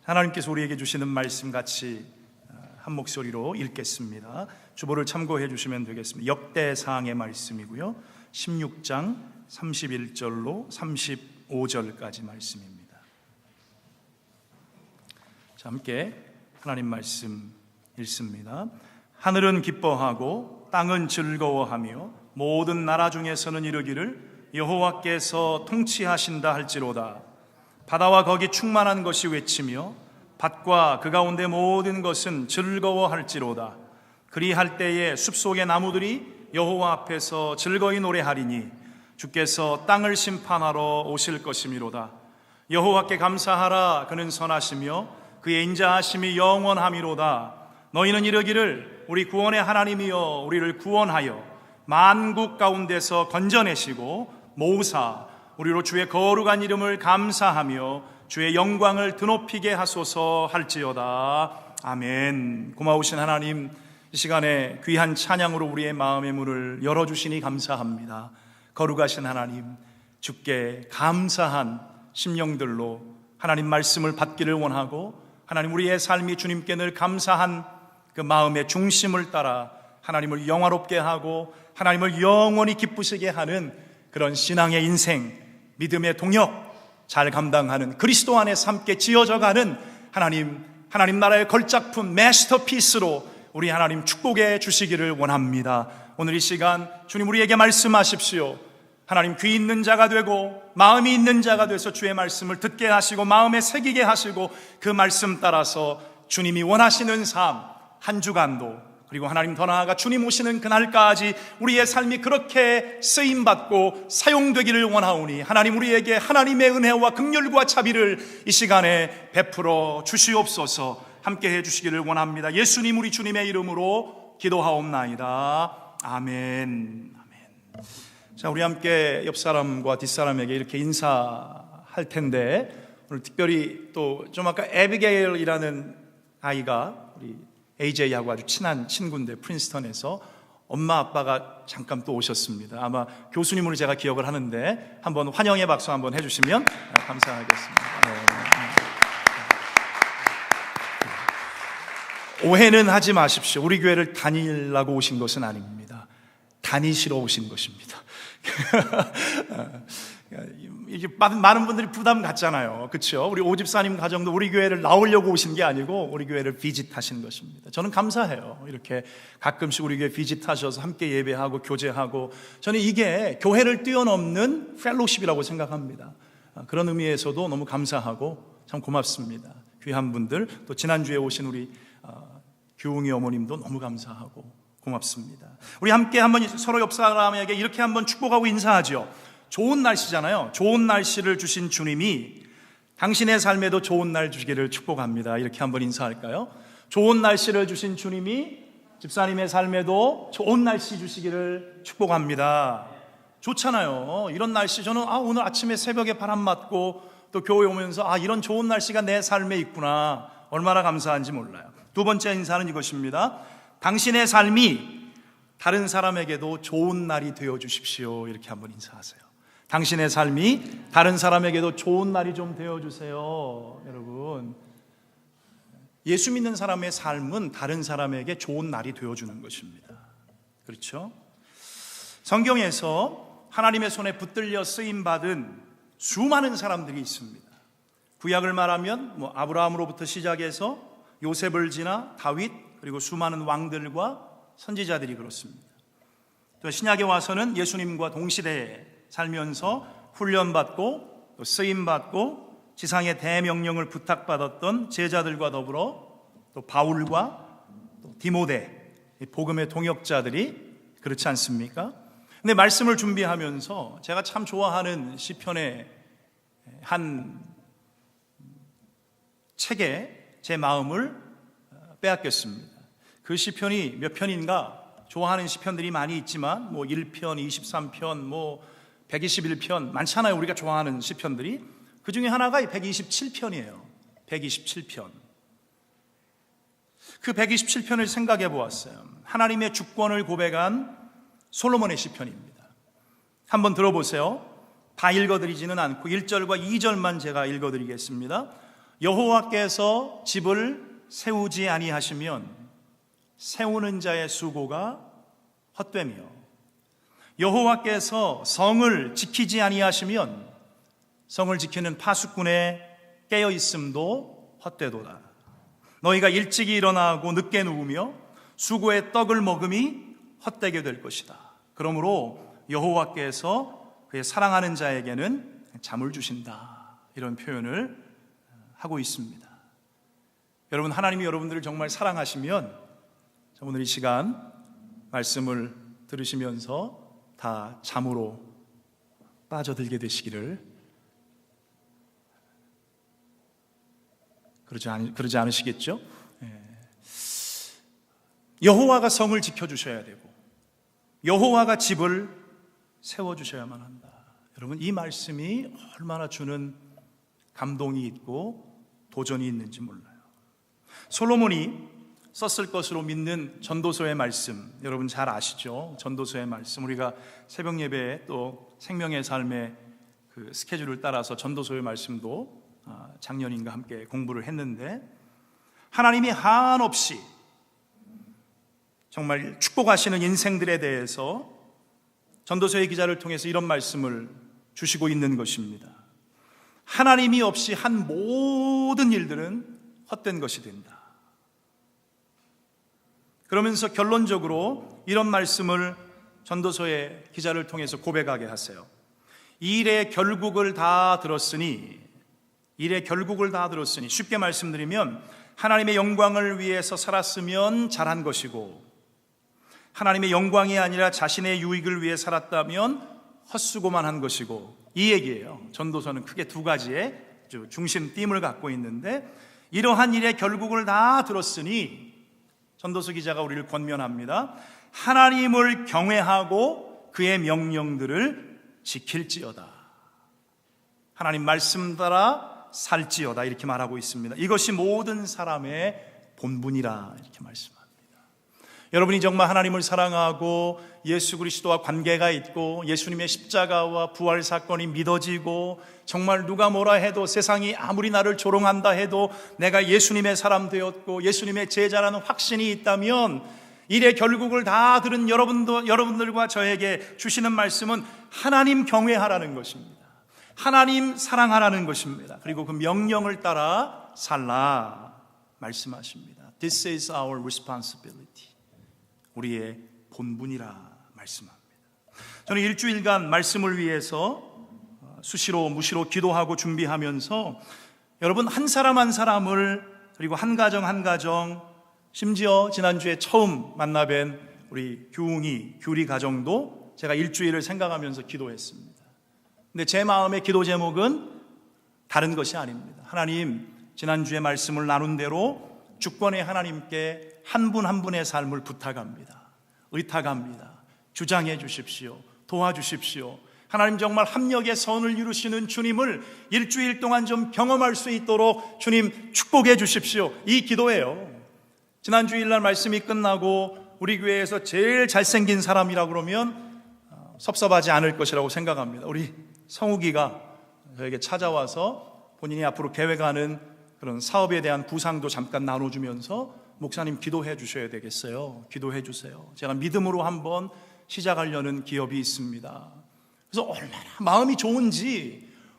하나님께서 우리에게 주시는 말씀 같이 한 목소리로 읽겠습니다. 주보를 참고해 주시면 되겠습니다. 역대사항의 말씀이고요, 16장 31절로 35절까지 말씀입니다. 자, 함께 하나님 말씀 읽습니다. 하늘은 기뻐하고 땅은 즐거워하며 모든 나라 중에서는 이르기를 여호와께서 통치하신다 할지로다. 바다와 거기 충만한 것이 외치며 밭과 그 가운데 모든 것은 즐거워할지로다. 그리할 때에 숲속의 나무들이 여호와 앞에서 즐거이 노래하리니 주께서 땅을 심판하러 오실 것이미로다. 여호와께 감사하라. 그는 선하시며 그의 인자하심이 영원하미로다. 너희는 이르기를 우리 구원의 하나님이여 우리를 구원하여 만국 가운데서 건져내시고 모으사 우리로 주의 거룩한 이름을 감사하며 주의 영광을 드높이게 하소서 할지어다. 아멘. 고마우신 하나님, 이 시간에 귀한 찬양으로 우리의 마음의 문을 열어주시니 감사합니다. 거룩하신 하나님, 주께 감사한 심령들로 하나님 말씀을 받기를 원하고, 하나님 우리의 삶이 주님께 늘 감사한 그 마음의 중심을 따라 하나님을 영화롭게 하고 하나님을 영원히 기쁘시게 하는 그런 신앙의 인생, 믿음의 동역 잘 감당하는 그리스도 안에서 함께 지어져가는 하나님 나라의 걸작품 마스터피스로 우리 하나님 축복해 주시기를 원합니다. 오늘 이 시간 주님 우리에게 말씀하십시오. 하나님 귀 있는 자가 되고 마음이 있는 자가 돼서 주의 말씀을 듣게 하시고 마음에 새기게 하시고 그 말씀 따라서 주님이 원하시는 삶 한 주간도, 그리고 하나님 더 나아가 주님 오시는 그날까지 우리의 삶이 그렇게 쓰임받고 사용되기를 원하오니 하나님 우리에게 하나님의 은혜와 긍휼과 자비를 이 시간에 베풀어 주시옵소서. 함께 해주시기를 원합니다. 예수님 우리 주님의 이름으로 기도하옵나이다. 아멘. 아멘. 자, 우리 함께 옆 사람과 뒷 사람에게 이렇게 인사할 텐데, 오늘 특별히 또 좀 아까 에비게일이라는 아이가 우리 AJ하고 아주 친한 친구인데 프린스턴에서 엄마 아빠가 잠깐 또 오셨습니다. 아마 교수님으로 제가 기억을 하는데 한번 환영의 박수 한번 해주시면 감사하겠습니다. 네. 오해는 하지 마십시오. 우리 교회를 다니려고 오신 것은 아닙니다. 다니시러 오신 것입니다. 이게 많은 분들이 부담 갖잖아요. 그렇죠? 우리 오집사님 가정도 우리 교회를 나오려고 오신 게 아니고 우리 교회를 비짓하신 것입니다. 저는 감사해요. 이렇게 가끔씩 우리 교회 비짓하셔서 함께 예배하고 교제하고, 저는 이게 교회를 뛰어넘는 펠로십이라고 생각합니다. 그런 의미에서도 너무 감사하고 참 고맙습니다. 귀한 분들, 또 지난주에 오신 우리 규웅이 어머님도 너무 감사하고 고맙습니다. 우리 함께 한번 서로 옆 사람에게 이렇게 한번 축복하고 인사하죠. 좋은 날씨잖아요. 좋은 날씨를 주신 주님이 당신의 삶에도 좋은 날 주시기를 축복합니다. 이렇게 한번 인사할까요? 좋은 날씨를 주신 주님이 집사님의 삶에도 좋은 날씨 주시기를 축복합니다. 좋잖아요. 이런 날씨. 저는 오늘 아침에 새벽에 바람 맞고 또 교회 오면서 이런 좋은 날씨가 내 삶에 있구나, 얼마나 감사한지 몰라요. 두 번째 인사는 이것입니다. 당신의 삶이 다른 사람에게도 좋은 날이 되어 주십시오. 이렇게 한번 인사하세요. 당신의 삶이 다른 사람에게도 좋은 날이 좀 되어주세요. 여러분, 예수 믿는 사람의 삶은 다른 사람에게 좋은 날이 되어주는 것입니다. 그렇죠? 성경에서 하나님의 손에 붙들려 쓰임받은 수많은 사람들이 있습니다. 구약을 말하면 아브라함으로부터 시작해서 요셉을 지나 다윗, 그리고 수많은 왕들과 선지자들이 그렇습니다. 또 신약에 와서는 예수님과 동시대에 살면서 훈련받고 또 쓰임받고 지상의 대명령을 부탁받았던 제자들과 더불어 또 바울과 또 디모데, 복음의 동역자들이 그렇지 않습니까? 근데 말씀을 준비하면서 제가 참 좋아하는 시편의 한 책에 제 마음을 빼앗겼습니다. 그 시편이 몇 편인가? 좋아하는 시편들이 많이 있지만 1편, 23편, 121편 많잖아요. 우리가 좋아하는 시편들이. 그 중에 하나가 127편이에요. 127편. 그 127편을 생각해 보았어요. 하나님의 주권을 고백한 솔로몬의 시편입니다. 한번 들어보세요. 다 읽어드리지는 않고 1절과 2절만 제가 읽어드리겠습니다. 여호와께서 집을 세우지 아니하시면 세우는 자의 수고가 헛되며 여호와께서 성을 지키지 아니하시면 성을 지키는 파수꾼의 깨어 있음도 헛되도다. 너희가 일찍이 일어나고 늦게 누우며 수고의 떡을 먹음이 헛되게 될 것이다. 그러므로 여호와께서 그의 사랑하는 자에게는 잠을 주신다. 이런 표현을 하고 있습니다. 여러분, 하나님이 여러분들을 정말 사랑하시면 오늘 이 시간 말씀을 들으시면서 다 잠으로 빠져들게 되시기를 그러지 않으시겠죠? 여호와가 성을 지켜주셔야 되고 여호와가 집을 세워주셔야만 한다. 여러분, 이 말씀이 얼마나 주는 감동이 있고 도전이 있는지 몰라요. 솔로몬이 썼을 것으로 믿는 전도서의 말씀, 여러분 잘 아시죠? 전도서의 말씀, 우리가 새벽 예배에 또 생명의 삶의 그 스케줄을 따라서 전도서의 말씀도 작년인가 함께 공부를 했는데, 하나님이 한없이 정말 축복하시는 인생들에 대해서 전도서의 기자를 통해서 이런 말씀을 주시고 있는 것입니다. 하나님이 없이 한 모든 일들은 헛된 것이 된다. 그러면서 결론적으로 이런 말씀을 전도서의 기자를 통해서 고백하게 하세요. 일의 결국을 다 들었으니, 쉽게 말씀드리면 하나님의 영광을 위해서 살았으면 잘한 것이고, 하나님의 영광이 아니라 자신의 유익을 위해 살았다면 헛수고만 한 것이고, 이 얘기예요. 전도서는 크게 두 가지의 중심 띠임을 갖고 있는데, 이러한 일의 결국을 다 들었으니 전도서 기자가 우리를 권면합니다. 하나님을 경외하고 그의 명령들을 지킬지어다. 하나님 말씀 따라 살지어다. 이렇게 말하고 있습니다. 이것이 모든 사람의 본분이라 이렇게 말씀합니다. 여러분이 정말 하나님을 사랑하고 예수 그리스도와 관계가 있고 예수님의 십자가와 부활 사건이 믿어지고, 정말 누가 뭐라 해도 세상이 아무리 나를 조롱한다 해도 내가 예수님의 사람 되었고 예수님의 제자라는 확신이 있다면, 일의 결국을 다 들은 여러분들과 저에게 주시는 말씀은 하나님 경외하라는 것입니다. 하나님 사랑하라는 것입니다. 그리고 그 명령을 따라 살라 말씀하십니다. This is our responsibility. 우리의 본분이라 말씀합니다. 저는 일주일간 말씀을 위해서 수시로 무시로 기도하고 준비하면서 여러분 한 사람 한 사람을, 그리고 한 가정 한 가정, 심지어 지난주에 처음 만나뵌 우리 규리 가정도 제가 일주일을 생각하면서 기도했습니다. 근데 제 마음의 기도 제목은 다른 것이 아닙니다. 하나님, 지난주에 말씀을 나눈 대로 주권의 하나님께 한 분 한 분의 삶을 부탁합니다. 의탁합니다. 주장해 주십시오. 도와주십시오. 하나님, 정말 합력의 선을 이루시는 주님을 일주일 동안 좀 경험할 수 있도록 주님 축복해 주십시오. 이 기도예요. 지난 주일날 말씀이 끝나고 우리 교회에서 제일 잘생긴 사람이라고 그러면 섭섭하지 않을 것이라고 생각합니다. 우리 성욱이가 저에게 찾아와서 본인이 앞으로 계획하는 그런 사업에 대한 구상도 잠깐 나눠주면서 목사님 기도해 주셔야 되겠어요. 기도해 주세요. 제가 믿음으로 한번 시작하려는 기업이 있습니다. 그래서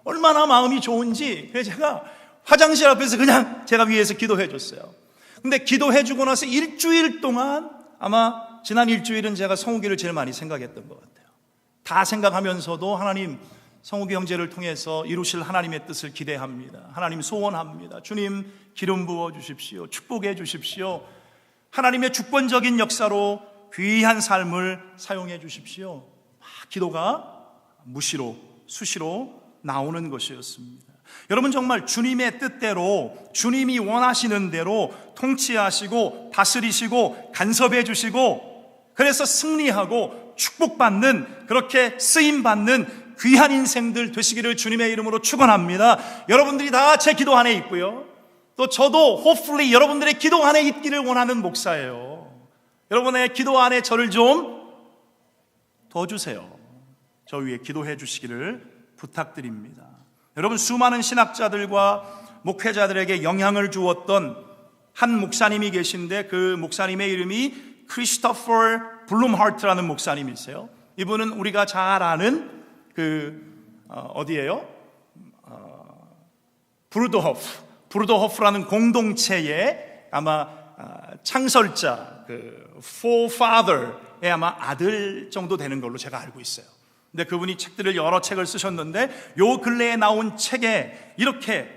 얼마나 마음이 좋은지 그래서 제가 화장실 앞에서 그냥 제가 위에서 기도해 줬어요. 근데 기도해 주고 나서 일주일 동안, 아마 지난 일주일은 제가 성욱이를 제일 많이 생각했던 것 같아요. 다 생각하면서도 하나님, 성욱이 형제를 통해서 이루실 하나님의 뜻을 기대합니다. 하나님 소원합니다. 주님 기름 부어 주십시오. 축복해 주십시오. 하나님의 주권적인 역사로 귀한 삶을 사용해 주십시오. 기도가 무시로 수시로 나오는 것이었습니다. 여러분, 정말 주님의 뜻대로, 주님이 원하시는 대로 통치하시고 다스리시고 간섭해 주시고, 그래서 승리하고 축복받는, 그렇게 쓰임받는 귀한 인생들 되시기를 주님의 이름으로 축원합니다. 여러분들이 다 제 기도 안에 있고요, 또 저도 hopefully 여러분들의 기도 안에 있기를 원하는 목사예요. 여러분의 기도 안에 저를 좀 도와주세요. 저 위에 기도해 주시기를 부탁드립니다. 여러분, 수많은 신학자들과 목회자들에게 영향을 주었던 한 목사님이 계신데 그 목사님의 이름이 크리스토퍼 블룸하트라는 목사님이세요. 이분은 우리가 잘 아는 어디예요? 브루더호프라는 공동체의 아마 창설자, forefather의 아마 아들 정도 되는 걸로 제가 알고 있어요. 근데 그분이 책들을 여러 책을 쓰셨는데 요 근래에 나온 책에 이렇게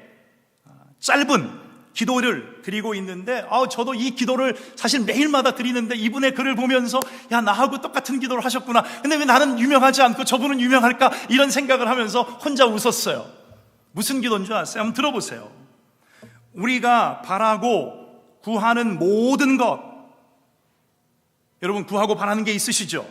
짧은 기도를 드리고 있는데 저도 이 기도를 사실 매일마다 드리는데 이분의 글을 보면서 야, 나하고 똑같은 기도를 하셨구나. 근데 왜 나는 유명하지 않고 저분은 유명할까? 이런 생각을 하면서 혼자 웃었어요. 무슨 기도인 줄 아세요? 한번 들어보세요. 우리가 바라고 구하는 모든 것, 여러분 구하고 바라는 게 있으시죠?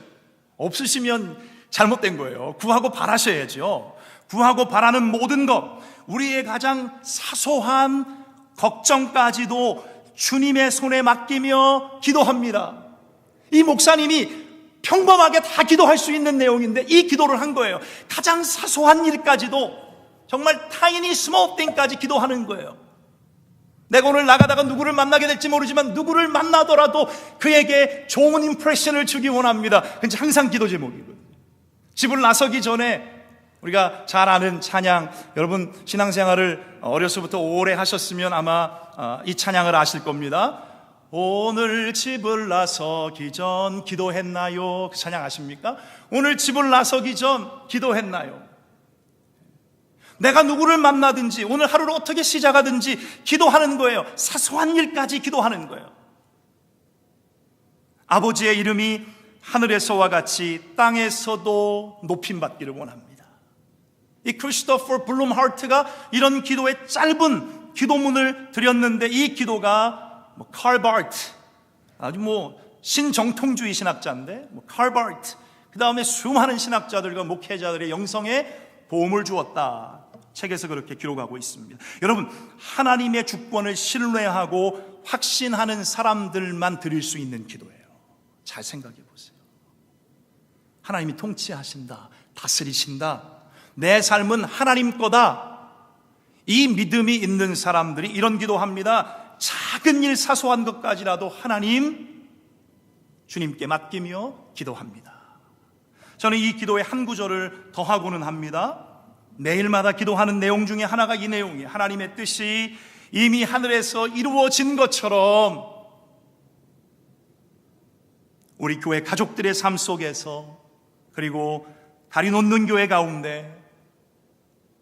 없으시면 잘못된 거예요. 구하고 바라셔야죠. 구하고 바라는 모든 것, 우리의 가장 사소한 걱정까지도 주님의 손에 맡기며 기도합니다. 이 목사님이 평범하게 다 기도할 수 있는 내용인데 이 기도를 한 거예요. 가장 사소한 일까지도 정말 tiny small thing까지 기도하는 거예요. 내가 오늘 나가다가 누구를 만나게 될지 모르지만 누구를 만나더라도 그에게 좋은 임프레션을 주기 원합니다. 그게 항상 기도 제목이거든요. 집을 나서기 전에 우리가 잘 아는 찬양, 여러분 신앙생활을 어려서부터 오래 하셨으면 아마 이 찬양을 아실 겁니다. 오늘 집을 나서기 전 기도했나요? 그 찬양 아십니까? 오늘 집을 나서기 전 기도했나요? 내가 누구를 만나든지 오늘 하루를 어떻게 시작하든지 기도하는 거예요. 사소한 일까지 기도하는 거예요. 아버지의 이름이 하늘에서와 같이 땅에서도 높임받기를 원합니다. 이 크리스토퍼 블룸하트가 이런 기도의 짧은 기도문을 드렸는데 이 기도가 칼 바르트, 아주 신정통주의 신학자인데 칼 바르트, 그 다음에 수많은 신학자들과 목회자들의 영성에 도움을 주었다. 책에서 그렇게 기록하고 있습니다. 여러분, 하나님의 주권을 신뢰하고 확신하는 사람들만 드릴 수 있는 기도예요. 잘 생각해 보세요. 하나님이 통치하신다, 다스리신다, 내 삶은 하나님 거다, 이 믿음이 있는 사람들이 이런 기도합니다. 작은 일, 사소한 것까지라도 하나님, 주님께 맡기며 기도합니다. 저는 이 기도의 한 구절을 더하고는 합니다. 매일마다 기도하는 내용 중에 하나가 이 내용이에요. 하나님의 뜻이 이미 하늘에서 이루어진 것처럼 우리 교회 가족들의 삶 속에서, 그리고 다리 놓는 교회 가운데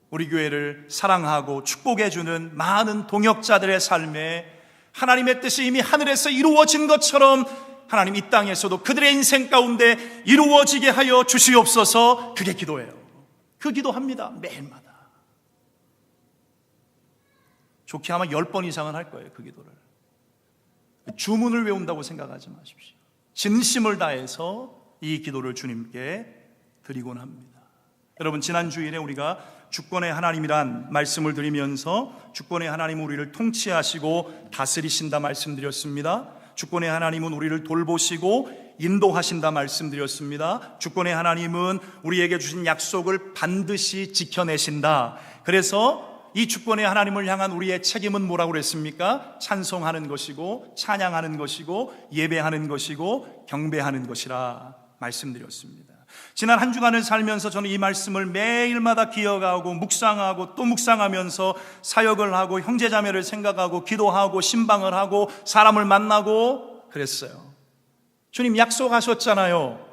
우리 교회를 사랑하고 축복해주는 많은 동역자들의 삶에 하나님의 뜻이 이미 하늘에서 이루어진 것처럼 하나님 이 땅에서도 그들의 인생 가운데 이루어지게 하여 주시옵소서. 그게 기도예요. 그 기도합니다. 매일마다. 좋게 아마 10번 이상은 할 거예요. 그 기도를. 주문을 외운다고 생각하지 마십시오. 진심을 다해서 이 기도를 주님께 드리곤 합니다. 여러분, 지난 주일에 우리가 주권의 하나님이란 말씀을 드리면서 주권의 하나님은 우리를 통치하시고 다스리신다 말씀드렸습니다. 주권의 하나님은 우리를 돌보시고 인도하신다 말씀드렸습니다. 주권의 하나님은 우리에게 주신 약속을 반드시 지켜내신다. 그래서 이 주권의 하나님을 향한 우리의 책임은 뭐라고 그랬습니까? 찬송하는 것이고 찬양하는 것이고 예배하는 것이고 경배하는 것이라 말씀드렸습니다. 지난 한 주간을 살면서 저는 이 말씀을 매일마다 기억하고 묵상하고 또 묵상하면서 사역을 하고 형제자매를 생각하고 기도하고 신방을 하고 사람을 만나고 그랬어요. 주님 약속하셨잖아요.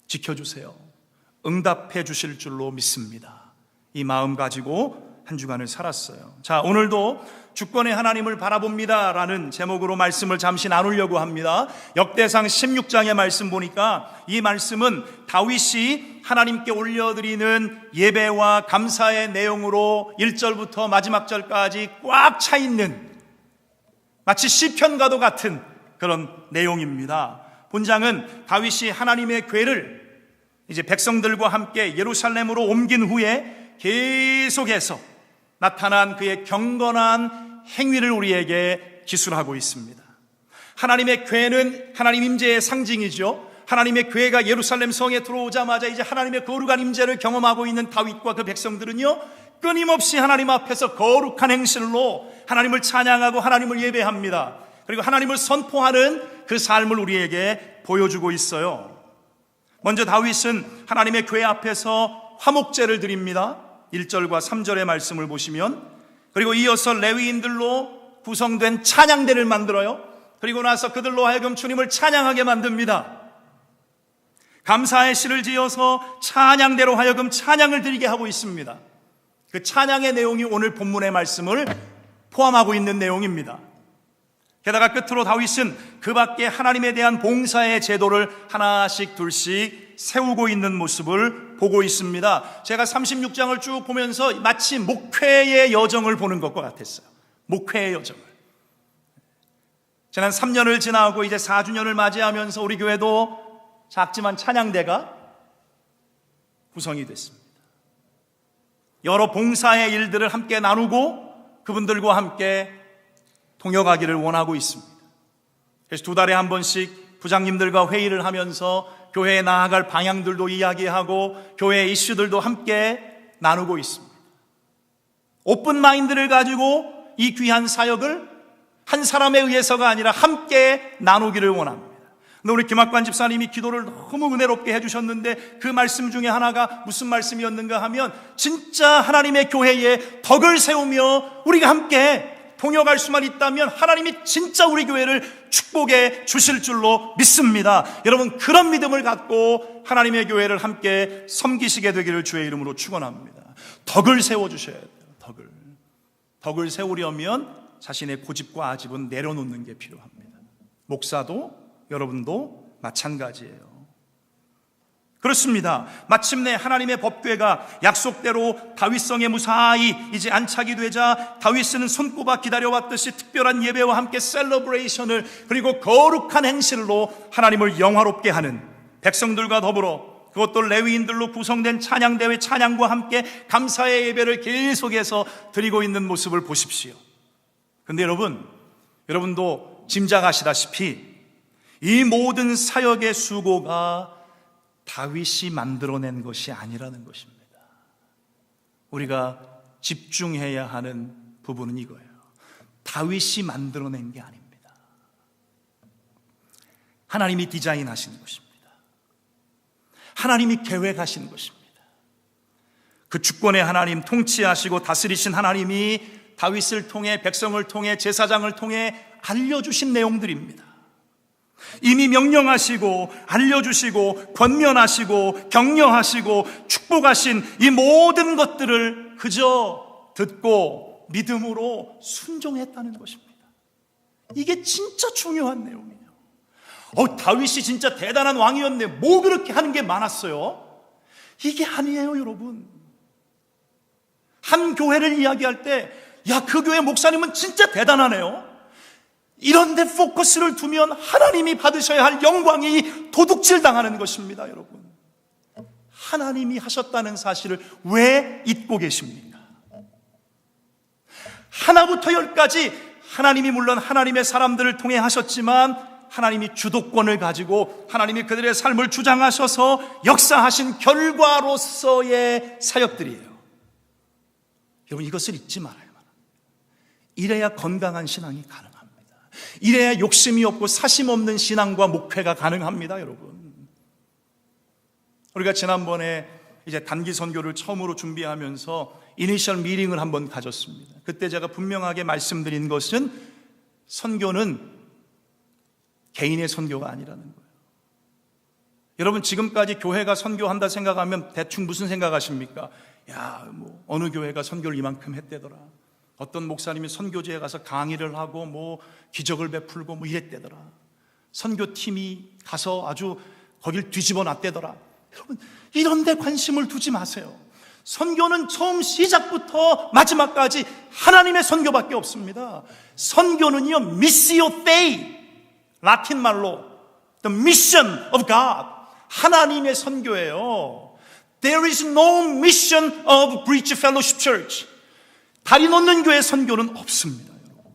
지켜주세요. 응답해 주실 줄로 믿습니다. 이 마음 가지고 한 주간을 살았어요. 자, 오늘도 주권의 하나님을 바라봅니다 라는 제목으로 말씀을 잠시 나누려고 합니다. 역대상 16장의 말씀 보니까 이 말씀은 다윗이 하나님께 올려드리는 예배와 감사의 내용으로 1절부터 마지막 절까지 꽉 차 있는 마치 시편과도 같은 그런 내용입니다. 본장은 다윗이 하나님의 궤를 이제 백성들과 함께 예루살렘으로 옮긴 후에 계속해서 나타난 그의 경건한 행위를 우리에게 기술하고 있습니다. 하나님의 궤는 하나님 임재의 상징이죠. 하나님의 궤가 예루살렘 성에 들어오자마자 이제 하나님의 거룩한 임재를 경험하고 있는 다윗과 그 백성들은요, 끊임없이 하나님 앞에서 거룩한 행실로 하나님을 찬양하고 하나님을 예배합니다. 그리고 하나님을 선포하는 그 삶을 우리에게 보여주고 있어요. 먼저 다윗은 하나님의 교회 앞에서 화목제를 드립니다. 1절과 3절의 말씀을 보시면, 그리고 이어서 레위인들로 구성된 찬양대를 만들어요. 그리고 나서 그들로 하여금 주님을 찬양하게 만듭니다. 감사의 시를 지어서 찬양대로 하여금 찬양을 드리게 하고 있습니다. 그 찬양의 내용이 오늘 본문의 말씀을 포함하고 있는 내용입니다. 게다가 끝으로 다윗은 그 밖에 하나님에 대한 봉사의 제도를 하나씩 둘씩 세우고 있는 모습을 보고 있습니다. 제가 36장을 쭉 보면서 마치 목회의 여정을 보는 것과 같았어요. 목회의 여정을. 지난 3년을 지나고 이제 4주년을 맞이하면서 우리 교회도 작지만 찬양대가 구성이 됐습니다. 여러 봉사의 일들을 함께 나누고 그분들과 함께 동역하기를 원하고 있습니다. 그래서 2달에 한 번씩 부장님들과 회의를 하면서 교회에 나아갈 방향들도 이야기하고 교회 이슈들도 함께 나누고 있습니다. 오픈 마인드를 가지고 이 귀한 사역을 한 사람에 의해서가 아니라 함께 나누기를 원합니다. 근데 우리 김학관 집사님이 기도를 너무 은혜롭게 해주셨는데 그 말씀 중에 하나가 무슨 말씀이었는가 하면, 진짜 하나님의 교회에 덕을 세우며 우리가 함께 동역할 수만 있다면 하나님이 진짜 우리 교회를 축복해 주실 줄로 믿습니다. 여러분, 그런 믿음을 갖고 하나님의 교회를 함께 섬기시게 되기를 주의 이름으로 축원합니다. 덕을 세워주셔야 돼요. 덕을 세우려면 자신의 고집과 아집은 내려놓는 게 필요합니다. 목사도 여러분도 마찬가지예요. 그렇습니다. 마침내 하나님의 법궤가 약속대로 다윗성에 무사히 이제 안착이 되자 다윗은 손꼽아 기다려왔듯이 특별한 예배와 함께 셀러브레이션을, 그리고 거룩한 행실로 하나님을 영화롭게 하는, 백성들과 더불어 그것도 레위인들로 구성된 찬양대회 찬양과 함께 감사의 예배를 계속해서 드리고 있는 모습을 보십시오. 근데 여러분도 짐작하시다시피 이 모든 사역의 수고가 다윗이 만들어낸 것이 아니라는 것입니다. 우리가 집중해야 하는 부분은 이거예요. 다윗이 만들어낸 게 아닙니다. 하나님이 디자인하신 것입니다. 하나님이 계획하신 것입니다. 그 주권의 하나님, 통치하시고 다스리신 하나님이 다윗을 통해, 백성을 통해, 제사장을 통해 알려주신 내용들입니다. 이미 명령하시고 알려주시고 권면하시고 격려하시고 축복하신 이 모든 것들을 그저 듣고 믿음으로 순종했다는 것입니다. 이게 진짜 중요한 내용이에요. 다윗이 진짜 대단한 왕이었네, 뭐 그렇게 하는 게 많았어요? 이게 아니에요, 여러분. 한 교회를 이야기할 때, 야, 그 교회 목사님은 진짜 대단하네요, 이런 데 포커스를 두면 하나님이 받으셔야 할 영광이 도둑질 당하는 것입니다. 여러분, 하나님이 하셨다는 사실을 왜 잊고 계십니까? 하나부터 열까지 하나님이 물론 하나님의 사람들을 통해 하셨지만 하나님이 주도권을 가지고 하나님이 그들의 삶을 주장하셔서 역사하신 결과로서의 사역들이에요. 여러분, 이것을 잊지 말아요. 이래야 건강한 신앙이 가능합니다. 이래야 욕심이 없고 사심 없는 신앙과 목회가 가능합니다. 여러분, 우리가 지난번에 이제 단기 선교를 처음으로 준비하면서 이니셜 미팅을 한번 가졌습니다. 그때 제가 분명하게 말씀드린 것은 선교는 개인의 선교가 아니라는 거예요. 여러분, 지금까지 교회가 선교한다 생각하면 대충 무슨 생각하십니까? 야, 뭐 어느 교회가 선교를 이만큼 했대더라, 어떤 목사님이 선교지에 가서 강의를 하고 뭐 기적을 베풀고 뭐 이랬대더라, 선교팀이 가서 아주 거길 뒤집어 놨대더라. 여러분, 이런 데 관심을 두지 마세요. 선교는 처음 시작부터 마지막까지 하나님의 선교밖에 없습니다. 선교는요, 미시오 데이, 라틴 말로 the mission of God, 하나님의 선교예요. There is no mission of Bridge Fellowship Church. 다리 놓는 교회 선교는 없습니다. 여러분,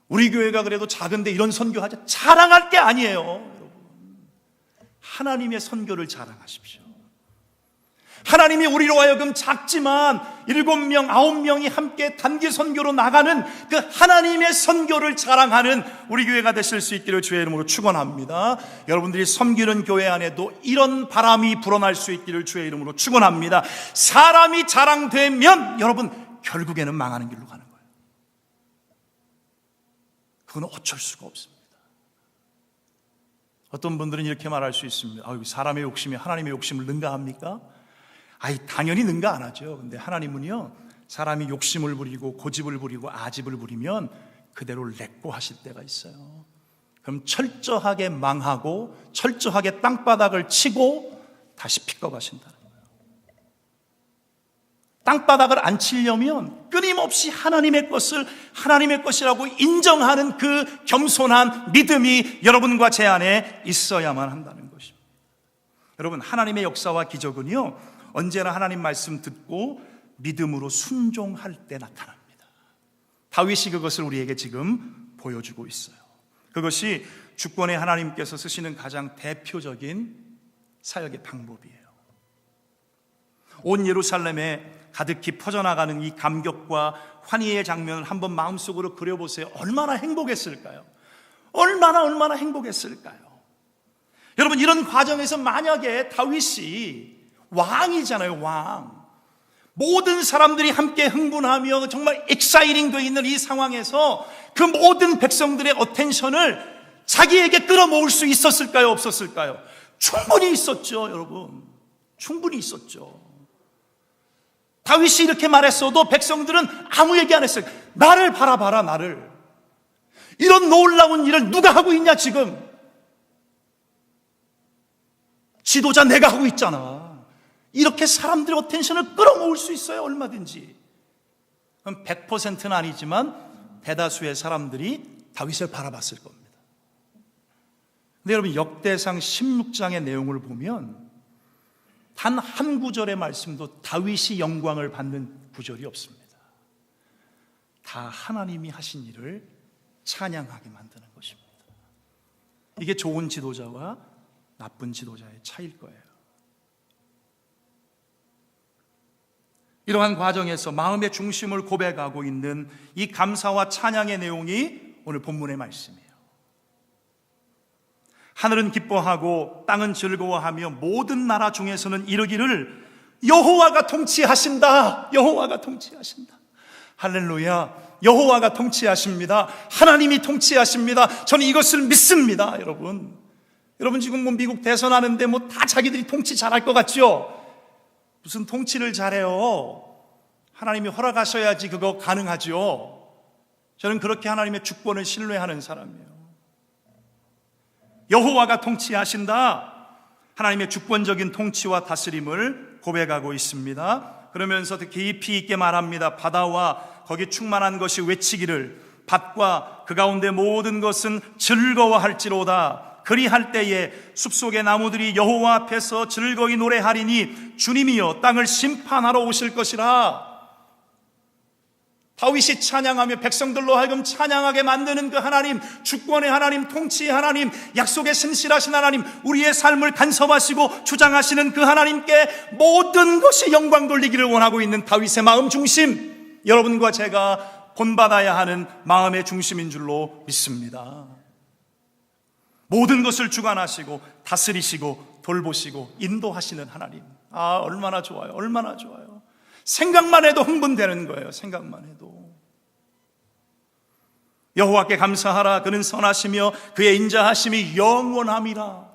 우리 교회가 그래도 작은데 이런 선교하자, 자랑할 게 아니에요. 여러분, 하나님의 선교를 자랑하십시오. 하나님이 우리로 하여금 작지만 7명, 9명이 함께 단기 선교로 나가는 그 하나님의 선교를 자랑하는 우리 교회가 되실 수 있기를 주의 이름으로 축원합니다. 여러분들이 섬기는 교회 안에도 이런 바람이 불어날 수 있기를 주의 이름으로 축원합니다. 사람이 자랑되면 여러분 결국에는 망하는 길로 가는 거예요. 그건 어쩔 수가 없습니다. 어떤 분들은 이렇게 말할 수 있습니다. 사람의 욕심이 하나님의 욕심을 능가합니까? 당연히 능가 안 하죠. 근데 하나님은요, 사람이 욕심을 부리고 고집을 부리고 아집을 부리면 그대로 렉고하실 때가 있어요. 그럼 철저하게 망하고 철저하게 땅바닥을 치고 다시 픽업하신다는 거예요. 땅바닥을 안 치려면 끊임없이 하나님의 것을 하나님의 것이라고 인정하는 그 겸손한 믿음이 여러분과 제 안에 있어야만 한다는 것입니다. 여러분, 하나님의 역사와 기적은요, 언제나 하나님 말씀 듣고 믿음으로 순종할 때 나타납니다. 다윗이 그것을 우리에게 지금 보여주고 있어요. 그것이 주권의 하나님께서 쓰시는 가장 대표적인 사역의 방법이에요. 온 예루살렘에 가득히 퍼져나가는 이 감격과 환희의 장면을 한번 마음속으로 그려보세요. 얼마나 행복했을까요? 얼마나 행복했을까요? 여러분, 이런 과정에서 만약에 다윗이 왕이잖아요, 왕. 모든 사람들이 함께 흥분하며 정말 익사이팅 되어 있는 이 상황에서 그 모든 백성들의 어텐션을 자기에게 끌어모을 수 있었을까요, 없었을까요? 충분히 있었죠, 여러분. 충분히 있었죠. 다윗이 이렇게 말했어도 백성들은 아무 얘기 안 했어요. 나를 바라봐라, 나를. 이런 놀라운 일을 누가 하고 있냐, 지금. 지도자 내가 하고 있잖아. 이렇게 사람들의 어텐션을 끌어모을 수 있어요, 얼마든지. 그럼 100%는 아니지만 대다수의 사람들이 다윗을 바라봤을 겁니다. 근데 여러분, 역대상 16장의 내용을 보면 단 한 구절의 말씀도 다윗이 영광을 받는 구절이 없습니다. 다 하나님이 하신 일을 찬양하게 만드는 것입니다. 이게 좋은 지도자와 나쁜 지도자의 차이일 거예요. 이러한 과정에서 마음의 중심을 고백하고 있는 이 감사와 찬양의 내용이 오늘 본문의 말씀이에요. 하늘은 기뻐하고 땅은 즐거워하며 모든 나라 중에서는 이르기를 여호와가 통치하신다. 여호와가 통치하신다. 할렐루야. 여호와가 통치하십니다. 하나님이 통치하십니다. 저는 이것을 믿습니다. 여러분 지금 미국 대선하는데 다 자기들이 통치 잘할 것 같죠? 무슨 통치를 잘해요? 하나님이 허락하셔야지 그거 가능하죠. 저는 그렇게 하나님의 주권을 신뢰하는 사람이에요. 여호와가 통치하신다. 하나님의 주권적인 통치와 다스림을 고백하고 있습니다. 그러면서 깊이 있게 말합니다. 바다와 거기 충만한 것이 외치기를 밭과 그 가운데 모든 것은 즐거워할지로다. 그리할 때에 숲속의 나무들이 여호와 앞에서 즐거이 노래하리니 주님이여 땅을 심판하러 오실 것이라. 다윗이 찬양하며 백성들로 하여금 찬양하게 만드는 그 하나님, 주권의 하나님, 통치의 하나님, 약속의 신실하신 하나님, 우리의 삶을 간섭하시고 주장하시는 그 하나님께 모든 것이 영광 돌리기를 원하고 있는 다윗의 마음 중심, 여러분과 제가 본받아야 하는 마음의 중심인 줄로 믿습니다. 모든 것을 주관하시고 다스리시고 돌보시고 인도하시는 하나님, 얼마나 좋아요. 얼마나 좋아요. 생각만 해도 흥분되는 거예요. 생각만 해도. 여호와께 감사하라. 그는 선하시며 그의 인자하심이 영원함이라.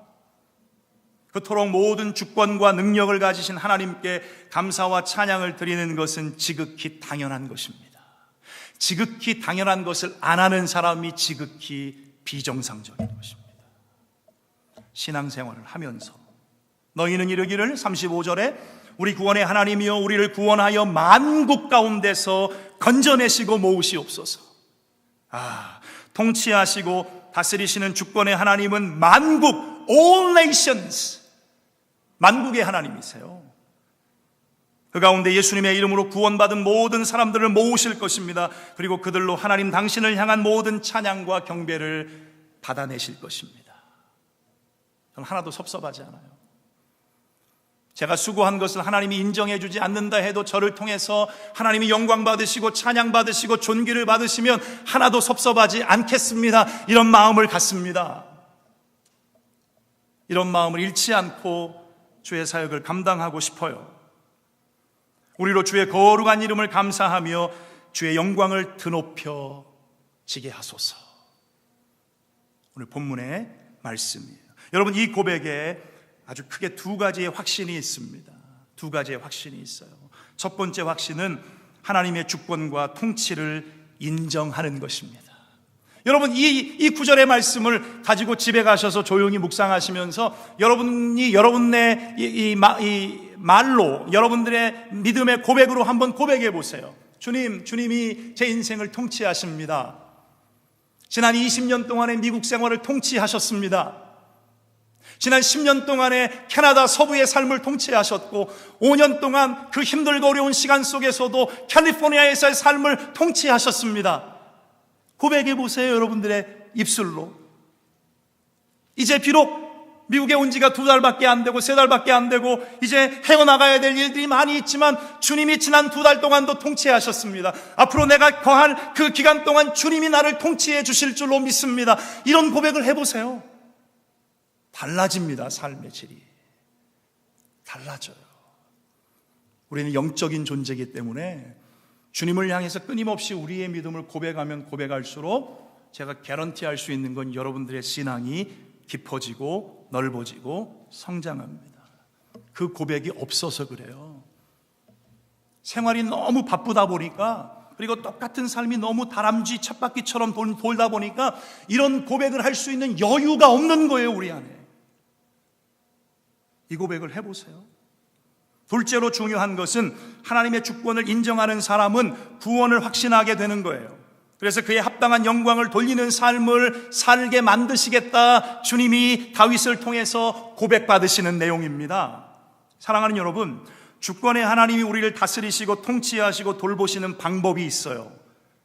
그토록 모든 주권과 능력을 가지신 하나님께 감사와 찬양을 드리는 것은 지극히 당연한 것입니다. 지극히 당연한 것을 안 하는 사람이 지극히 비정상적인 것입니다. 신앙생활을 하면서 너희는 이르기를 35절에 우리 구원의 하나님이여 우리를 구원하여 만국 가운데서 건져내시고 모으시옵소서. 통치하시고 다스리시는 주권의 하나님은 만국, all nations, 만국의 하나님이세요. 그 가운데 예수님의 이름으로 구원받은 모든 사람들을 모으실 것입니다. 그리고 그들로 하나님 당신을 향한 모든 찬양과 경배를 받아내실 것입니다. 저는 하나도 섭섭하지 않아요. 제가 수고한 것을 하나님이 인정해 주지 않는다 해도 저를 통해서 하나님이 영광 받으시고 찬양 받으시고 존귀를 받으시면 하나도 섭섭하지 않겠습니다. 이런 마음을 갖습니다. 이런 마음을 잃지 않고 주의 사역을 감당하고 싶어요. 우리로 주의 거룩한 이름을 감사하며 주의 영광을 드높여지게 하소서. 오늘 본문의 말씀이에요. 여러분, 이 고백에 아주 크게 두 가지의 확신이 있습니다. 두 가지의 확신이 있어요. 첫 번째 확신은 하나님의 주권과 통치를 인정하는 것입니다. 여러분, 이 구절의 말씀을 가지고 집에 가셔서 조용히 묵상하시면서 여러분의 이 말로, 여러분들의 믿음의 고백으로 한번 고백해 보세요. 주님이 제 인생을 통치하십니다. 지난 20년 동안의 미국 생활을 통치하셨습니다. 지난 10년 동안의 캐나다 서부의 삶을 통치하셨고 5년 동안 그 힘들고 어려운 시간 속에서도 캘리포니아에서의 삶을 통치하셨습니다. 고백해 보세요. 여러분들의 입술로. 이제 비록 미국에 온 지가 2달밖에 안 되고 3달밖에 안 되고 이제 헤어나가야 될 일들이 많이 있지만 주님이 지난 2달 동안도 통치하셨습니다. 앞으로 내가 거할 그 기간 동안 주님이 나를 통치해 주실 줄로 믿습니다. 이런 고백을 해보세요. 달라집니다. 삶의 질이 달라져요. 우리는 영적인 존재이기 때문에 주님을 향해서 끊임없이 우리의 믿음을 고백하면 고백할수록 제가 개런티할 수 있는 건 여러분들의 신앙이 깊어지고 넓어지고 성장합니다. 그 고백이 없어서 그래요. 생활이 너무 바쁘다 보니까, 그리고 똑같은 삶이 너무 다람쥐 쳇바퀴처럼 돌다 보니까 이런 고백을 할 수 있는 여유가 없는 거예요. 우리 안에. 이 고백을 해보세요. 둘째로 중요한 것은 하나님의 주권을 인정하는 사람은 구원을 확신하게 되는 거예요. 그래서 그의 합당한 영광을 돌리는 삶을 살게 만드시겠다, 주님이 다윗을 통해서 고백받으시는 내용입니다. 사랑하는 여러분, 주권의 하나님이 우리를 다스리시고 통치하시고 돌보시는 방법이 있어요.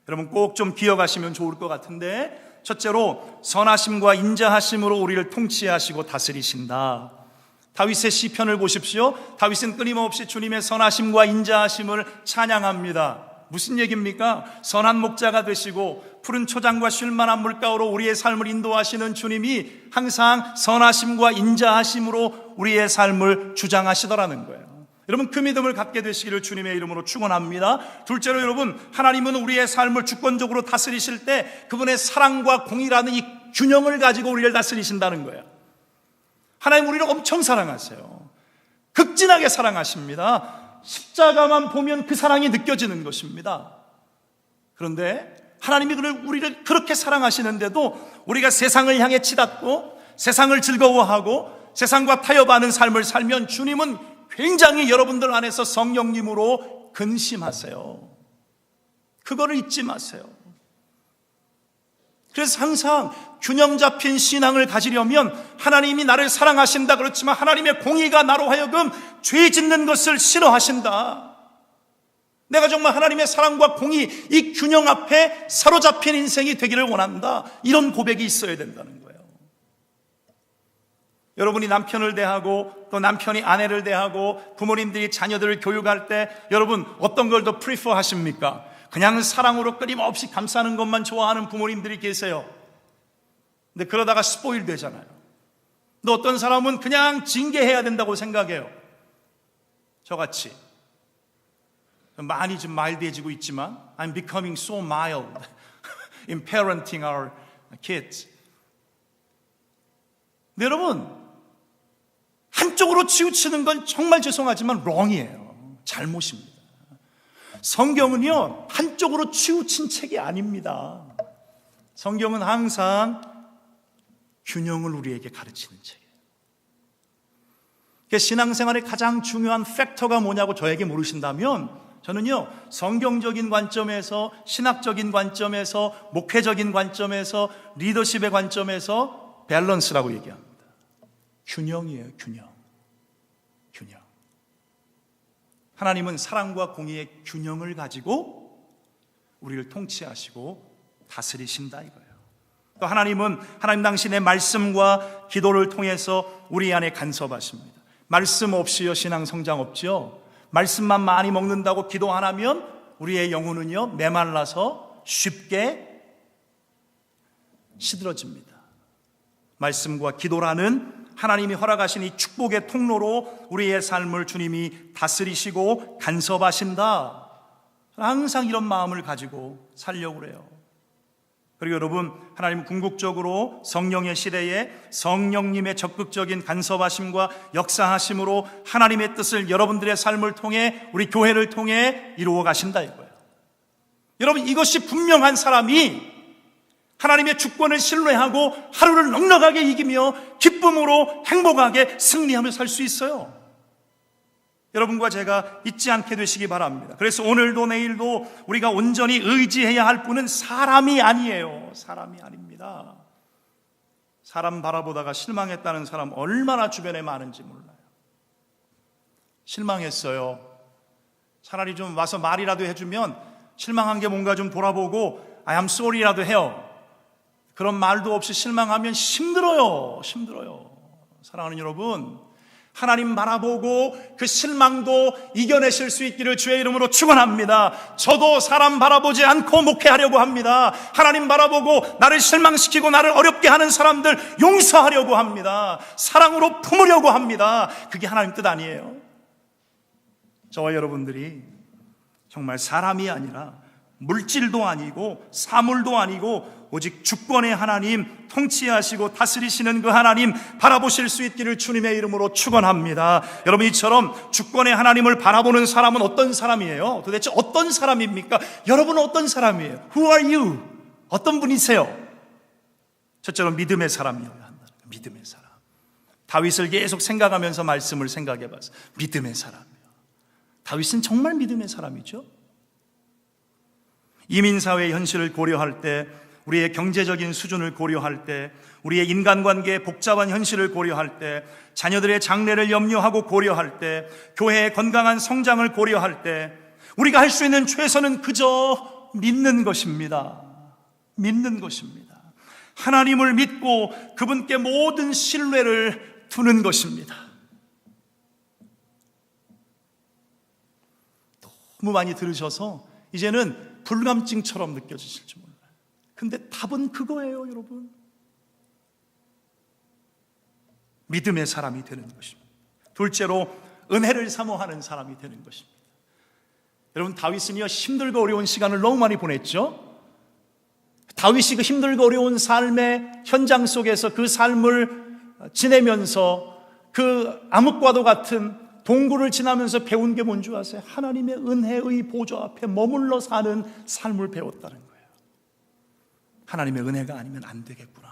여러분 꼭 좀 기억하시면 좋을 것 같은데, 첫째로 선하심과 인자하심으로 우리를 통치하시고 다스리신다. 다윗의 시편을 보십시오. 다윗은 끊임없이 주님의 선하심과 인자하심을 찬양합니다. 무슨 얘기입니까? 선한 목자가 되시고 푸른 초장과 쉴만한 물가로 우리의 삶을 인도하시는 주님이 항상 선하심과 인자하심으로 우리의 삶을 주장하시더라는 거예요. 여러분, 그 믿음을 갖게 되시기를 주님의 이름으로 축원합니다. 둘째로 여러분, 하나님은 우리의 삶을 주권적으로 다스리실 때 그분의 사랑과 공의라는 이 균형을 가지고 우리를 다스리신다는 거예요. 하나님 우리를 엄청 사랑하세요. 극진하게 사랑하십니다. 십자가만 보면 그 사랑이 느껴지는 것입니다. 그런데 하나님이 우리를 그렇게 사랑하시는데도 우리가 세상을 향해 치닫고 세상을 즐거워하고 세상과 타협하는 삶을 살면 주님은 굉장히 여러분들 안에서 성령님으로 근심하세요. 그거를 잊지 마세요. 그래서 항상 균형 잡힌 신앙을 가지려면 하나님이 나를 사랑하신다 그렇지만 하나님의 공의가 나로 하여금 죄 짓는 것을 싫어하신다. 내가 정말 하나님의 사랑과 공의, 이 균형 앞에 사로잡힌 인생이 되기를 원한다. 이런 고백이 있어야 된다는 거예요. 여러분이 남편을 대하고 또 남편이 아내를 대하고 부모님들이 자녀들을 교육할 때 여러분 어떤 걸 더 프리퍼 하십니까? 그냥 사랑으로 끊임없이 감싸는 것만 좋아하는 부모님들이 계세요. 근데 그러다가 스포일 되잖아요. 또 어떤 사람은 그냥 징계해야 된다고 생각해요. 저같이 많이 좀 마일드해지고 있지만 I'm becoming so mild in parenting our kids. 근데 여러분, 한쪽으로 치우치는 건 정말 죄송하지만 wrong이에요. 잘못입니다. 성경은요, 한쪽으로 치우친 책이 아닙니다. 성경은 항상 균형을 우리에게 가르치는 책이에요. 신앙생활의 가장 중요한 팩터가 뭐냐고 저에게 물으신다면 저는요, 성경적인 관점에서, 신학적인 관점에서, 목회적인 관점에서, 리더십의 관점에서 밸런스라고 얘기합니다. 균형이에요, 균형. 하나님은 사랑과 공의의 균형을 가지고 우리를 통치하시고 다스리신다 이거예요. 또 하나님은 하나님 당신의 말씀과 기도를 통해서 우리 안에 간섭하십니다. 말씀 없이요 신앙 성장 없지요. 말씀만 많이 먹는다고 기도 안 하면 우리의 영혼은요 메말라서 쉽게 시들어집니다. 말씀과 기도라는 하나님이 허락하신 이 축복의 통로로 우리의 삶을 주님이 다스리시고 간섭하신다. 항상 이런 마음을 가지고 살려고 그래요. 그리고 여러분, 하나님 궁극적으로 성령의 시대에 성령님의 적극적인 간섭하심과 역사하심으로 하나님의 뜻을 여러분들의 삶을 통해 우리 교회를 통해 이루어 가신다 이거예요. 여러분, 이것이 분명한 사람이 하나님의 주권을 신뢰하고 하루를 넉넉하게 이기며 기쁨으로 행복하게 승리하며 살 수 있어요. 여러분과 제가 잊지 않게 되시기 바랍니다. 그래서 오늘도 내일도 우리가 온전히 의지해야 할 분은 사람이 아니에요. 사람이 아닙니다. 사람 바라보다가 실망했다는 사람 얼마나 주변에 많은지 몰라요. 실망했어요. 차라리 좀 와서 말이라도 해주면 실망한 게 뭔가 좀 돌아보고 I am sorry라도 해요. 그런 말도 없이 실망하면 힘들어요. 사랑하는 여러분, 하나님 바라보고 그 실망도 이겨내실 수 있기를 주의 이름으로 축원합니다. 저도 사람 바라보지 않고 목회하려고 합니다. 하나님 바라보고 나를 실망시키고 나를 어렵게 하는 사람들 용서하려고 합니다. 사랑으로 품으려고 합니다. 그게 하나님 뜻 아니에요? 저와 여러분들이 정말 사람이 아니라 물질도 아니고 사물도 아니고 오직 주권의 하나님, 통치하시고 다스리시는 그 하나님 바라보실 수 있기를 주님의 이름으로 축원합니다. 여러분, 이처럼 주권의 하나님을 바라보는 사람은 어떤 사람이에요? 도대체 어떤 사람입니까? 여러분은 어떤 사람이에요? Who are you? 어떤 분이세요? 첫째로 믿음의 사람이어야 한다. 믿음의 사람. 다윗을 계속 생각하면서 말씀을 생각해봤어요. 믿음의 사람이요. 다윗은 정말 믿음의 사람이죠. 이민사회의 현실을 고려할 때, 우리의 경제적인 수준을 고려할 때, 우리의 인간관계의 복잡한 현실을 고려할 때, 자녀들의 장래를 염려하고 고려할 때, 교회의 건강한 성장을 고려할 때 우리가 할 수 있는 최선은 그저 믿는 것입니다. 믿는 것입니다. 하나님을 믿고 그분께 모든 신뢰를 두는 것입니다. 너무 많이 들으셔서 이제는 불감증처럼 느껴지실지 몰라요. 근데 답은 그거예요, 여러분. 믿음의 사람이 되는 것입니다. 둘째로 은혜를 사모하는 사람이 되는 것입니다. 여러분, 다윗은요 힘들고 어려운 시간을 너무 많이 보냈죠. 다윗이 그 힘들고 어려운 삶의 현장 속에서 그 삶을 지내면서 그 암흑과도 같은 동굴을 지나면서 배운 게 뭔지 아세요? 하나님의 은혜의 보좌 앞에 머물러 사는 삶을 배웠다는 거예요. 하나님의 은혜가 아니면 안 되겠구나.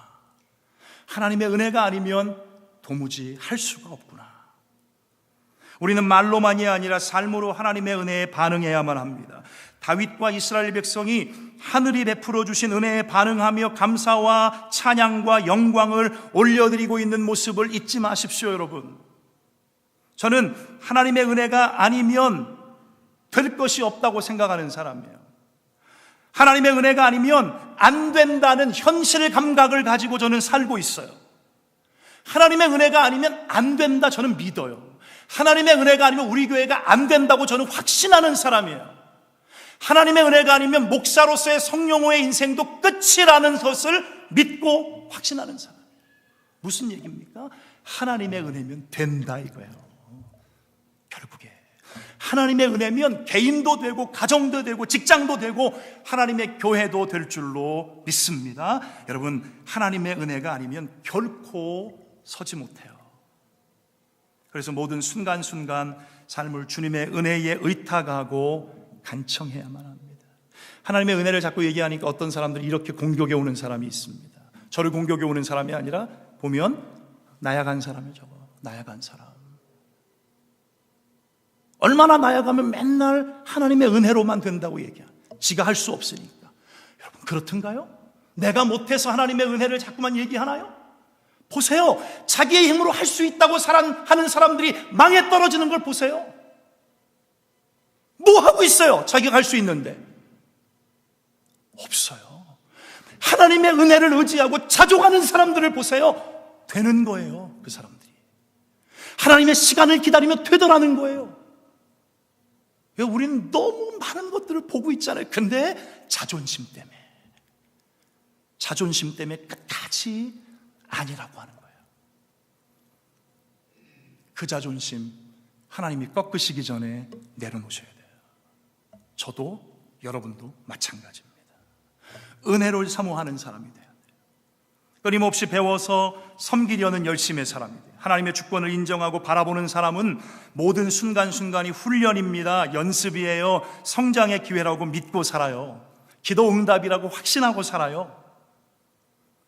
하나님의 은혜가 아니면 도무지 할 수가 없구나. 우리는 말로만이 아니라 삶으로 하나님의 은혜에 반응해야만 합니다. 다윗과 이스라엘 백성이 하늘이 베풀어 주신 은혜에 반응하며 감사와 찬양과 영광을 올려드리고 있는 모습을 잊지 마십시오, 여러분. 저는 하나님의 은혜가 아니면 될 것이 없다고 생각하는 사람이에요. 하나님의 은혜가 아니면 안 된다는 현실 감각을 가지고 저는 살고 있어요. 하나님의 은혜가 아니면 안 된다, 저는 믿어요. 하나님의 은혜가 아니면 우리 교회가 안 된다고 저는 확신하는 사람이에요. 하나님의 은혜가 아니면 목사로서의 성령호의 인생도 끝이라는 것을 믿고 확신하는 사람이에요. 무슨 얘기입니까? 하나님의 은혜면 된다 이거예요. 결국에 하나님의 은혜면 개인도 되고 가정도 되고 직장도 되고 하나님의 교회도 될 줄로 믿습니다. 여러분, 하나님의 은혜가 아니면 결코 서지 못해요. 그래서 모든 순간순간 삶을 주님의 은혜에 의탁하고 간청해야만 합니다. 하나님의 은혜를 자꾸 얘기하니까 어떤 사람들이 이렇게 공격에 오는 사람이 있습니다. 저를 공격에 오는 사람이 아니라 보면 나약한 사람이에요. 저거 나약한 사람. 얼마나 나약하면 맨날 하나님의 은혜로만 된다고 얘기하는, 지가 할 수 없으니까. 여러분, 그렇던가요? 내가 못해서 하나님의 은혜를 자꾸만 얘기하나요? 보세요. 자기의 힘으로 할 수 있다고 하는 사람들이 망에 떨어지는 걸 보세요. 뭐 하고 있어요? 자기가 할 수 있는데. 없어요. 하나님의 은혜를 의지하고 자족하는 사람들을 보세요. 되는 거예요, 그 사람들이. 하나님의 시간을 기다리며 되더라는 거예요. 왜? 우리는 너무 많은 것들을 보고 있잖아요. 근데 자존심 때문에 끝까지 아니라고 하는 거예요. 그 자존심 하나님이 꺾으시기 전에 내려놓으셔야 돼요. 저도 여러분도 마찬가지입니다. 은혜를 사모하는 사람이 돼야 돼요. 끊임없이 배워서 섬기려는 열심의 사람이 돼요. 하나님의 주권을 인정하고 바라보는 사람은 모든 순간순간이 훈련입니다. 연습이에요. 성장의 기회라고 믿고 살아요. 기도 응답이라고 확신하고 살아요.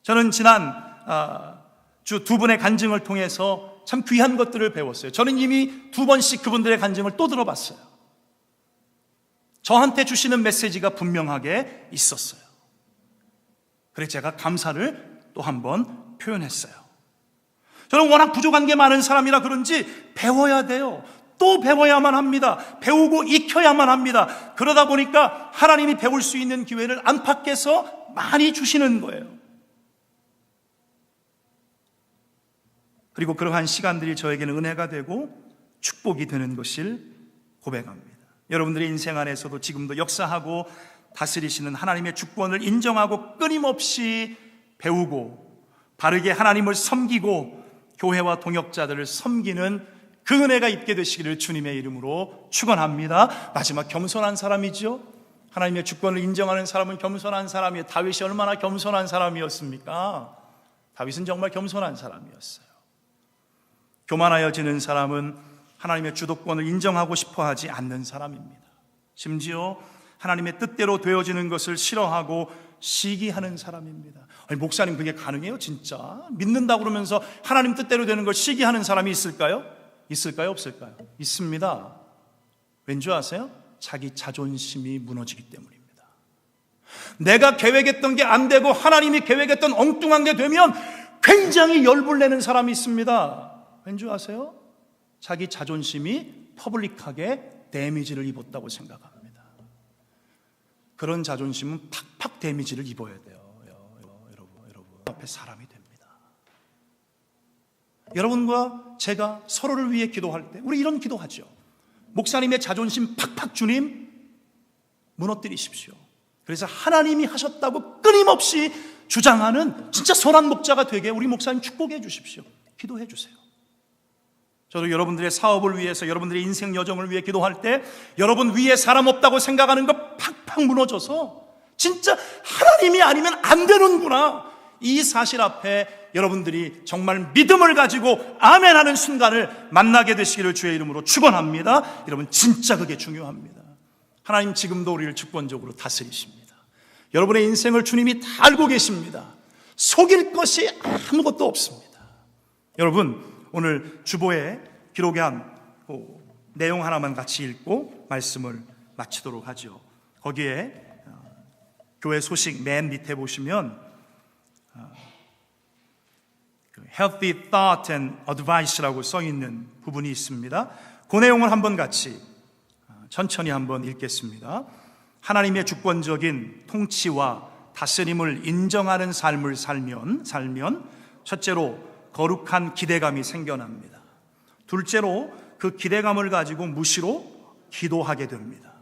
저는 지난 주 두 분의 간증을 통해서 참 귀한 것들을 배웠어요. 저는 이미 2번씩 그분들의 간증을 또 들어봤어요. 저한테 주시는 메시지가 분명하게 있었어요. 그래서 제가 감사를 또 한번 표현했어요. 저는 워낙 부족한 게 많은 사람이라 그런지 배워야 돼요. 또 배워야만 합니다. 배우고 익혀야만 합니다. 그러다 보니까 하나님이 배울 수 있는 기회를 안팎에서 많이 주시는 거예요. 그리고 그러한 시간들이 저에게는 은혜가 되고 축복이 되는 것을 고백합니다. 여러분들의 인생 안에서도 지금도 역사하고 다스리시는 하나님의 주권을 인정하고 끊임없이 배우고 바르게 하나님을 섬기고 교회와 동역자들을 섬기는 그 은혜가 있게 되시기를 주님의 이름으로 축원합니다. 마지막 겸손한 사람이죠. 하나님의 주권을 인정하는 사람은 겸손한 사람이에요. 다윗이 얼마나 겸손한 사람이었습니까? 다윗은 정말 겸손한 사람이었어요. 교만하여지는 사람은 하나님의 주도권을 인정하고 싶어 하지 않는 사람입니다. 심지어 하나님의 뜻대로 되어지는 것을 싫어하고 시기하는 사람입니다. 아니, 목사님 그게 가능해요? 진짜? 믿는다고 그러면서 하나님 뜻대로 되는 걸 시기하는 사람이 있을까요? 있을까요? 없을까요? 있습니다. 왠지 아세요? 자기 자존심이 무너지기 때문입니다. 내가 계획했던 게 안 되고 하나님이 계획했던 엉뚱한 게 되면 굉장히 열불 내는 사람이 있습니다. 왠지 아세요? 자기 자존심이 퍼블릭하게 데미지를 입었다고 생각합니다. 그런 자존심은 팍팍 데미지를 입어야 돼요. 여러분 앞에 사람이 됩니다. 여러분과 제가 서로를 위해 기도할 때 우리 이런 기도하죠. 목사님의 자존심 팍팍 주님 무너뜨리십시오. 그래서 하나님이 하셨다고 끊임없이 주장하는 진짜 선한 목자가 되게 우리 목사님 축복해 주십시오. 기도해 주세요. 저도 여러분들의 사업을 위해서 여러분들의 인생 여정을 위해 기도할 때 여러분 위에 사람 없다고 생각하는 거 팍팍 무너져서 진짜 하나님이 아니면 안 되는구나, 이 사실 앞에 여러분들이 정말 믿음을 가지고 아멘하는 순간을 만나게 되시기를 주의 이름으로 축원합니다. 여러분 진짜 그게 중요합니다. 하나님 지금도 우리를 주권적으로 다스리십니다. 여러분의 인생을 주님이 다 알고 계십니다. 속일 것이 아무것도 없습니다. 여러분 오늘 주보에 기록한 내용 하나만 같이 읽고 말씀을 마치도록 하죠. 거기에 교회 소식 맨 밑에 보시면 Healthy Thought and Advice라고 써있는 부분이 있습니다. 그 내용을 한번 같이 천천히 한번 읽겠습니다. 하나님의 주권적인 통치와 다스림을 인정하는 삶을 살면 첫째로 거룩한 기대감이 생겨납니다. 둘째로 그 기대감을 가지고 무시로 기도하게 됩니다.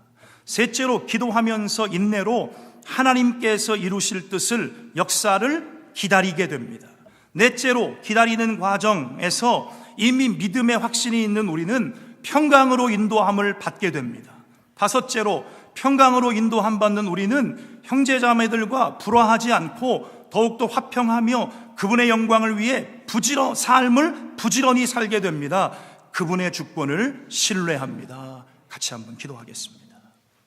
셋째로 기도하면서 인내로 하나님께서 이루실 뜻을 역사를 기다리게 됩니다. 넷째로 기다리는 과정에서 이미 믿음의 확신이 있는 우리는 평강으로 인도함을 받게 됩니다. 다섯째로 평강으로 인도함 받는 우리는 형제자매들과 불화하지 않고 더욱더 화평하며 그분의 영광을 위해 삶을 부지런히 살게 됩니다. 그분의 주권을 신뢰합니다. 같이 한번 기도하겠습니다.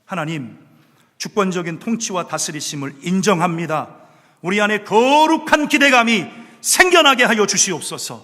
하나님, 주권적인 통치와 다스리심을 인정합니다. 우리 안에 거룩한 기대감이 생겨나게 하여 주시옵소서.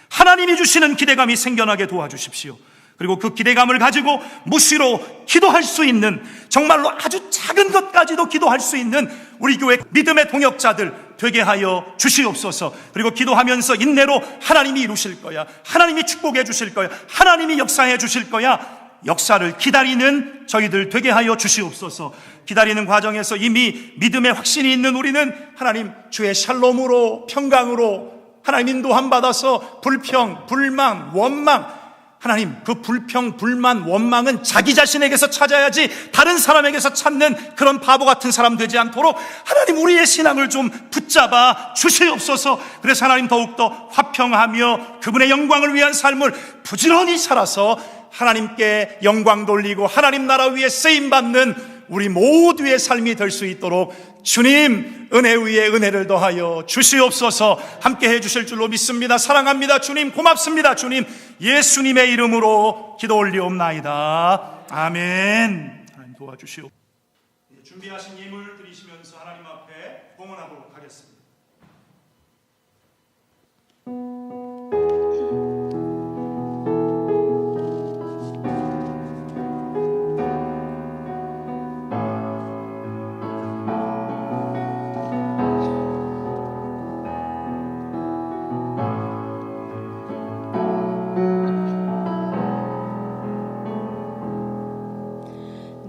하나님이 주시는 기대감이 생겨나게 도와주십시오. 그리고 그 기대감을 가지고 무시로 기도할 수 있는, 정말로 아주 작은 것까지도 기도할 수 있는 우리 교회 믿음의 동역자들 되게 하여 주시옵소서. 그리고 기도하면서 인내로 하나님이 이루실 거야, 하나님이 축복해 주실 거야, 하나님이 역사해 주실 거야, 역사를 기다리는 저희들 되게 하여 주시옵소서. 기다리는 과정에서 이미 믿음의 확신이 있는 우리는 하나님 주의 샬롬으로, 평강으로 하나님 인도함 받아서 불평, 불만, 원망, 하나님 그 불평, 불만, 원망은 자기 자신에게서 찾아야지 다른 사람에게서 찾는 그런 바보 같은 사람 되지 않도록 하나님 우리의 신앙을 좀 붙잡아 주시옵소서. 그래서 하나님 더욱더 화평하며 그분의 영광을 위한 삶을 부지런히 살아서 하나님께 영광 돌리고 하나님 나라 위에 쓰임받는 우리 모두의 삶이 될 수 있도록 주님 은혜 위에 은혜를 더하여 주시옵소서. 함께 해주실 줄로 믿습니다. 사랑합니다. 주님 고맙습니다. 주님 예수님의 이름으로 기도 올리옵나이다. 아멘. 하나님 도와주시옵소서. 준비하신 예물 드리시면서 하나님 앞에 봉헌하도록 하겠습니다.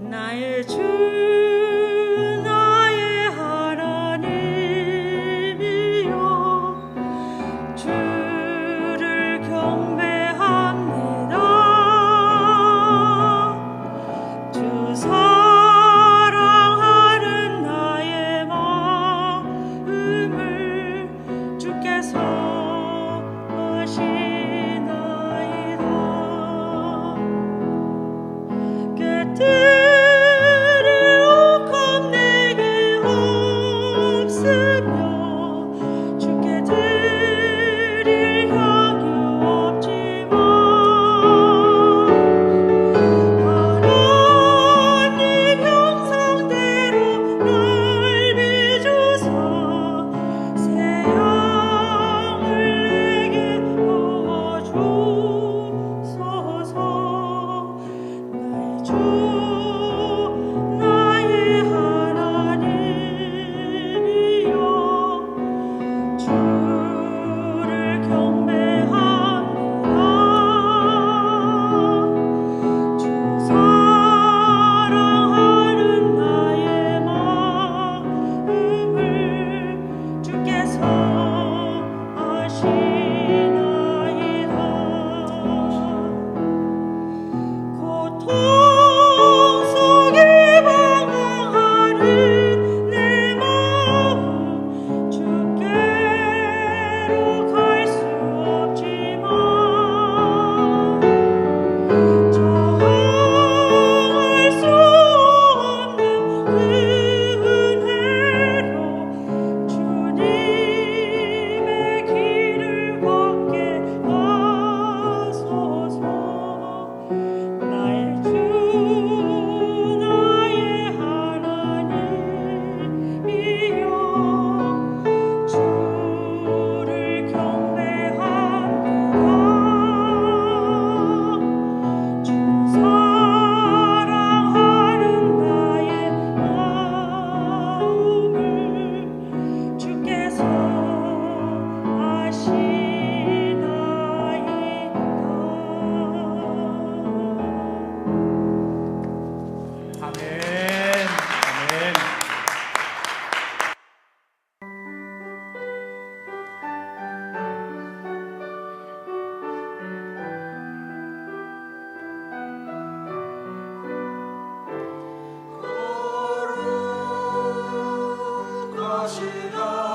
나의 주 나의 하나님이여 주를 경배합니다. 주 사랑하는 나의 마음을 주께서 아시나이다. 거룩하시다